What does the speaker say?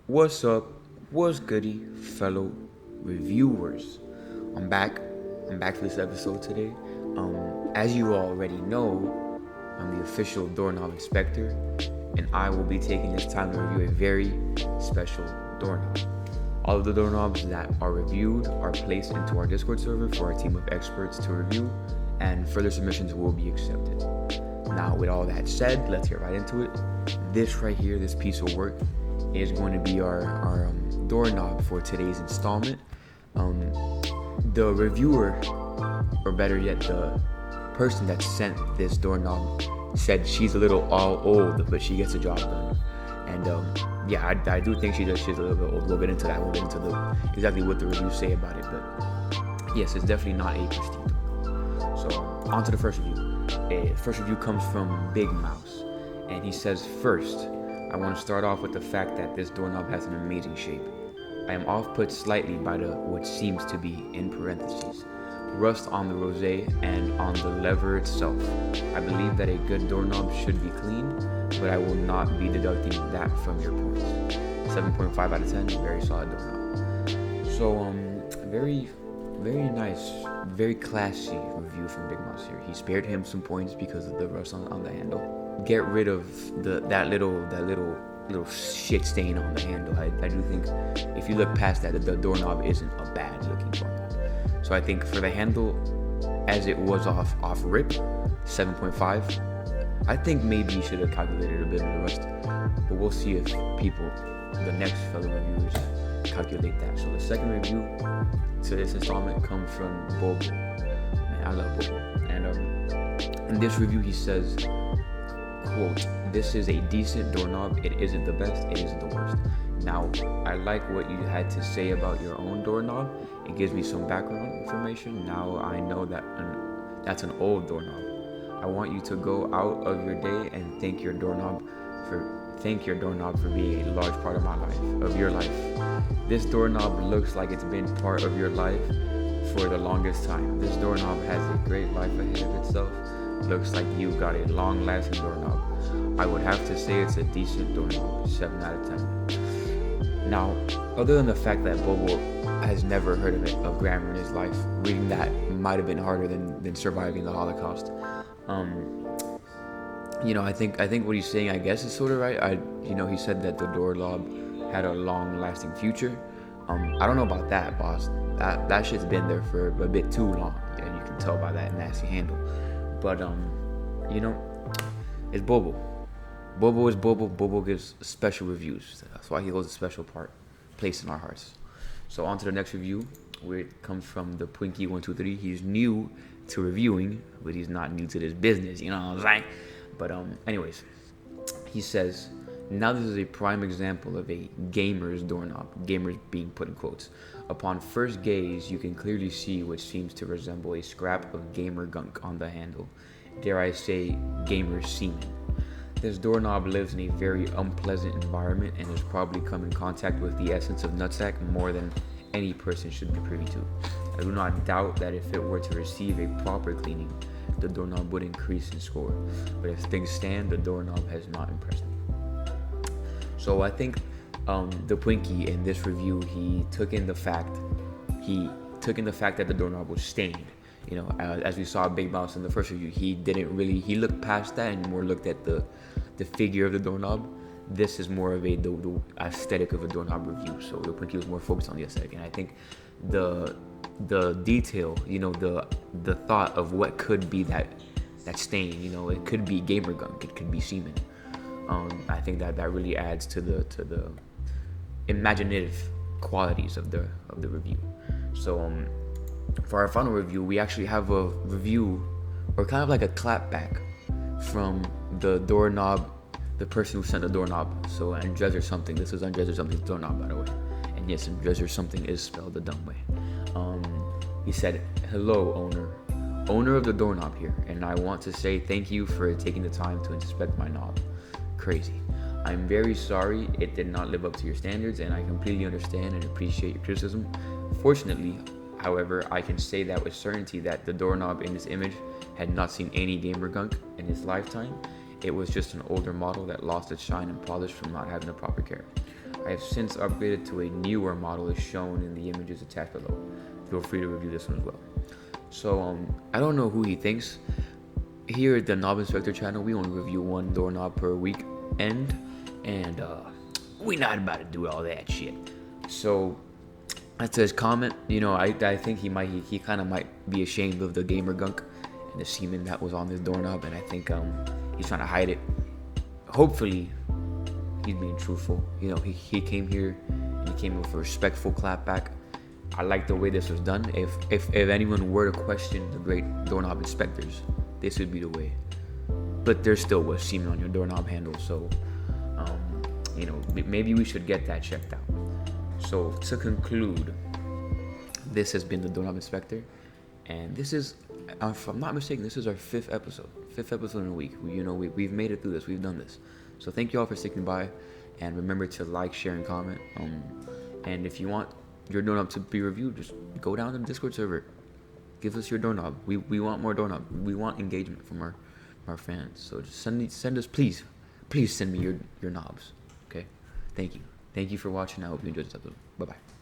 What's up? What's goody, fellow reviewers? I'm back. I'm back for this episode today. As you already know, I'm the official doorknob inspector, and I will be taking this time to review a very special doorknob. All of the doorknobs that are reviewed are placed into our Discord server for our team of experts to review, and further submissions will be accepted. Now, with all that said, let's get right into it. This right here, this piece of work, is going to be our doorknob for today's installment. The reviewer, or better yet, the person that sent this doorknob said she's a little all old, but she gets the job done. And I do think she's a little bit old. We'll get into that. We'll get into exactly what the reviews say about it. But yes, it's definitely not a pristine doorknob. So on to the first review. The first review comes from Big Mouse, and he says, first, I want to start off with the fact that this doorknob has an amazing shape. I am off-put slightly by the what seems to be, in parentheses, rust on the rosé and on the lever itself. I believe that a good doorknob should be clean, but I will not be deducting that from your points. 7.5 out of 10, very solid doorknob. So, very nice, very classy review from Big Mouse here. He spared him some points because of the rust on the handle. Get rid of that little shit stain on the handle. I do think if you look past that, the doorknob isn't a bad looking doorknob. So I think for the handle, as it was off rip, 7.5. I think maybe you should have calculated a bit of the rust, but we'll see if people, the next fellow reviewers, calculate that. So the second review to this installment comes from Bobo. Man, I love Bobo. And in this review, he says, quote, this is a decent doorknob. It isn't the best, it isn't the worst. Now, I like what you had to say about your own doorknob. It gives me some background information. Now I know that that's an old doorknob. I want you to go out of your day and thank your doorknob for being a large part of your life. This doorknob looks like it's been part of your life for the longest time. This doorknob has a great life ahead of itself. Looks like you got a long-lasting doorknob. I would have to say it's a decent doorknob, 7 out of 10. Now, other than the fact that Bobo has never heard of grammar in his life, reading that might have been harder than surviving the Holocaust. I think what he's saying, I guess, is sort of right. He said that the doorknob had a long-lasting future. I don't know about that, boss. That shit's been there for a bit too long. Yeah, you can tell by that nasty handle. But it's Bobo. Bobo is Bobo. Bobo gives special reviews. That's why he holds a special place in our hearts. So on to the next review, where it comes from the Twinkie123. He's new to reviewing, but he's not new to this business. You know what I'm saying? But anyways, he says, now this is a prime example of a gamer's doorknob. Gamers being put in quotes. Upon first gaze, you can clearly see what seems to resemble a scrap of gamer gunk on the handle. Dare I say, gamer semen. This doorknob lives in a very unpleasant environment and has probably come in contact with the essence of nutsack more than any person should be privy to. I do not doubt that if it were to receive a proper cleaning, the doorknob would increase in score. But as things stand, the doorknob has not impressed me. So I think the Twinkie in this review, he took in the fact that the doorknob was stained. As we saw Big Mouse in the first review, he looked past that and more looked at the figure of the doorknob. This is more of the aesthetic of a doorknob review. So the Twinkie was more focused on the aesthetic, and I think the detail, the thought of what could be that stain. It could be gamer gunk, it could be semen. I think that really adds to the imaginative qualities of the review. So for our final review, we actually have a review, or kind of like a clapback, from the doorknob, the person who sent the doorknob. So Andres or something. This is Andres or something's doorknob, by the way. And yes, Andres or something is spelled the dumb way. He said, "Hello, owner of the doorknob here, and I want to say thank you for taking the time to inspect my knob. Crazy. I'm very sorry it did not live up to your standards, and I completely understand and appreciate your criticism. Fortunately, however, I can say that with certainty that the doorknob in this image had not seen any gamer gunk in its lifetime. It was just an older model that lost its shine and polish from not having the proper care. I have since upgraded to a newer model as shown in the images attached below. Feel free to review this one as well. So I don't know who he thinks. Here at the Knob Inspector channel, we only review one doorknob per week and we not about to do all that shit. So that's his comment. You know, I think he kind of might be ashamed of the gamer gunk and the semen that was on this doorknob, and I think he's trying to hide it. Hopefully he's being truthful. You know, he came here and he came with a respectful clap back. I like the way this was done. If anyone were to question the great doorknob inspectors, this would be the way. But there still was semen on your doorknob handle, so you know, maybe we should get that checked out. So to conclude, this has been the Doorknob Inspector, and this is, if I'm not mistaken, this is our fifth episode in a week. We've made it through this. We've done this. So thank you all for sticking by, and remember to like, share, and comment. And if you want your doorknob to be reviewed, just go down to the Discord server. Give us your doorknob. We want more doorknob. We want engagement from our fans. So just send us, please send me your knobs. Okay, thank you for watching. I hope you enjoyed this episode. Bye bye.